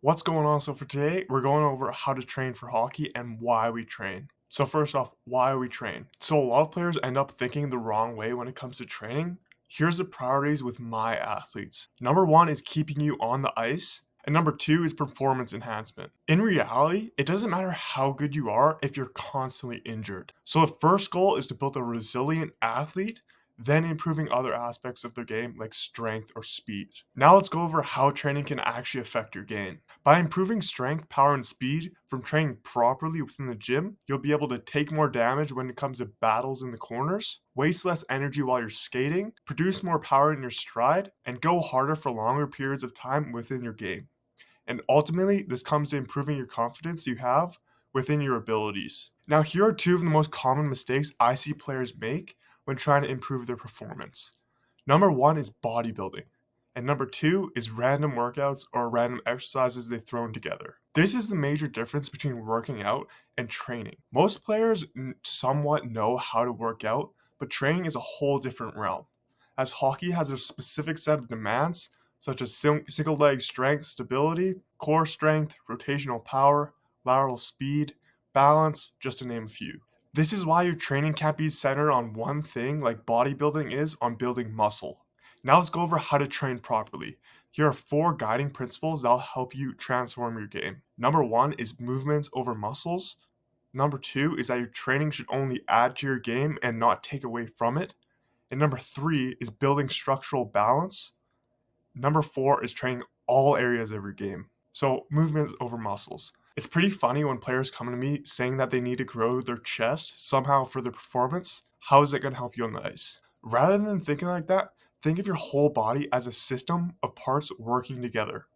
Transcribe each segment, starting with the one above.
What's going on? So for today, we're going over how to train for hockey and why we train. So first off, why we train. So a lot of players end up thinking the wrong way when it comes to training. Here's the priorities with my athletes. Number one is keeping you on the ice. And number two is performance enhancement. In reality, it doesn't matter how good you are if you're constantly injured. So the first goal is to build a resilient athlete, then improving other aspects of their game like strength or speed. Now let's go over how training can actually affect your game. By improving strength, power, and speed from training properly within the gym, you'll be able to take more damage when it comes to battles in the corners, waste less energy while you're skating, produce more power in your stride, and go harder for longer periods of time within your game. And ultimately, this comes to improving your confidence you have within your abilities. Now, here are two of the most common mistakes I see players make when trying to improve their performance. Number one is bodybuilding, and number two is random workouts or random exercises they throw in together. This is the major difference between working out and training. Most players somewhat know how to work out, but training is a whole different realm. As hockey has a specific set of demands, such as single leg strength, stability, core strength, rotational power, lateral speed, balance, just to name a few. This is why your training can't be centered on one thing like bodybuilding is on building muscle. Now let's go over how to train properly. Here are four guiding principles that'll help you transform your game. Number one is movements over muscles. Number two is that your training should only add to your game and not take away from it. And number three is building structural balance. Number four is training all areas of your game. So, movements over muscles. It's pretty funny when players come to me saying that they need to grow their chest somehow for their performance. How is it going to help you on the ice? Rather than thinking like that, think of your whole body as a system of parts working together.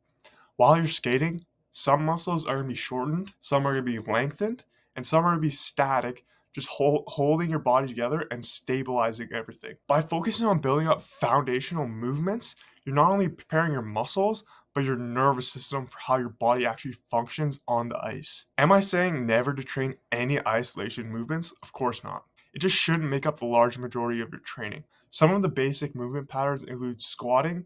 While you're skating, some muscles are going to be shortened, some are going to be lengthened, and some are going to be static, just holding your body together and stabilizing everything. By focusing on building up foundational movements, you're not only preparing your muscles, but your nervous system for how your body actually functions on the ice. Am I saying never to train any isolation movements? Of course not. It just shouldn't make up the large majority of your training. Some of the basic movement patterns include squatting,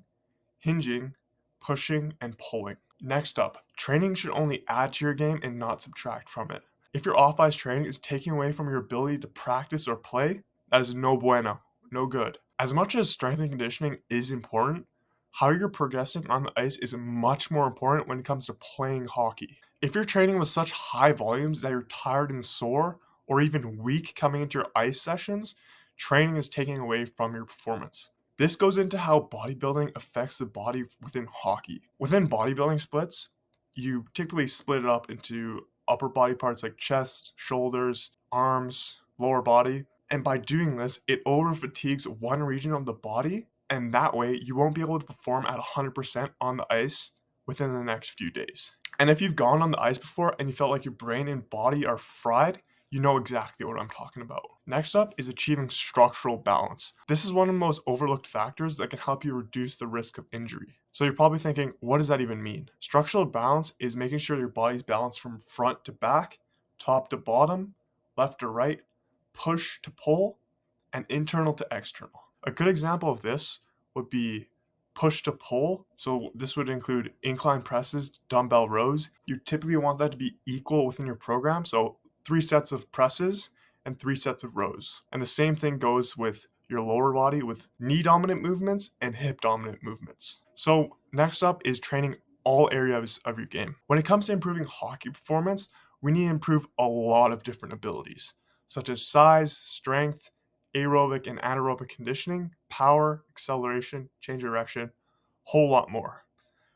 hinging, pushing, and pulling. Next up, training should only add to your game and not subtract from it. If your off ice training is taking away from your ability to practice or play, that is no bueno, no good. As much as strength and conditioning is important, how you're progressing on the ice is much more important when it comes to playing hockey. If you're training with such high volumes that you're tired and sore, or even weak coming into your ice sessions, training is taking away from your performance. This goes into how bodybuilding affects the body within hockey. Within bodybuilding splits, you typically split it up into upper body parts like chest, shoulders, arms, lower body. And by doing this, it over fatigues one region of the body. And that way, you won't be able to perform at 100% on the ice within the next few days. And if you've gone on the ice before and you felt like your brain and body are fried, you know exactly what I'm talking about. Next up is achieving structural balance. This is one of the most overlooked factors that can help you reduce the risk of injury. So you're probably thinking, what does that even mean? Structural balance is making sure your body's balanced from front to back, top to bottom, left to right, push to pull, and internal to external. A good example of this would be push to pull. So this would include incline presses, dumbbell rows. You typically want that to be equal within your program. So 3 sets of presses and 3 sets of rows. And the same thing goes with your lower body with knee dominant movements and hip dominant movements. So next up is training all areas of your game. When it comes to improving hockey performance, we need to improve a lot of different abilities, such as size, strength, aerobic and anaerobic conditioning, power, acceleration, change of direction, whole lot more.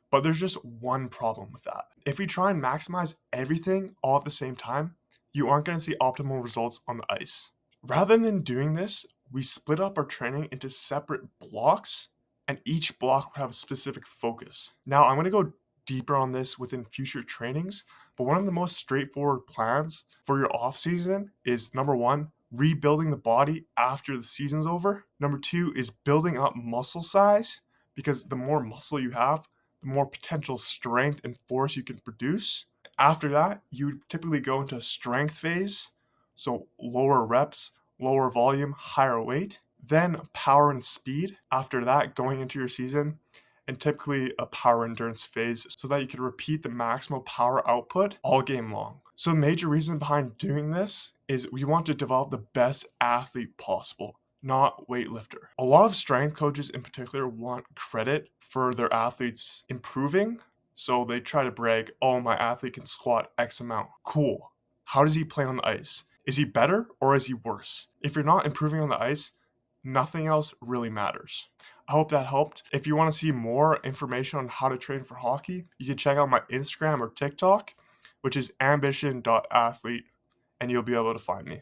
But there's just one problem with that. If we try and maximize everything all at the same time, you aren't going to see optimal results on the ice. Rather than doing this, we split up our training into separate blocks, and each block would have a specific focus. Now, I'm going to go deeper on this within future trainings, but one of the most straightforward plans for your off season is number one, rebuilding the body after the season's over. Number two is building up muscle size, because the more muscle you have, the more potential strength and force you can produce. After that, you would typically go into a strength phase, so lower reps, lower volume, higher weight. Then power and speed. After that, going into your season, and typically a power endurance phase so that you can repeat the maximal power output all game long. So the major reason behind doing this is we want to develop the best athlete possible, not weightlifter. A lot of strength coaches in particular want credit for their athletes improving. So they try to brag, oh, my athlete can squat X amount. Cool. How does he play on the ice? Is he better or is he worse? If you're not improving on the ice, nothing else really matters. I hope that helped. If you want to see more information on how to train for hockey, you can check out my Instagram or TikTok, which is ambition.athlete, and you'll be able to find me.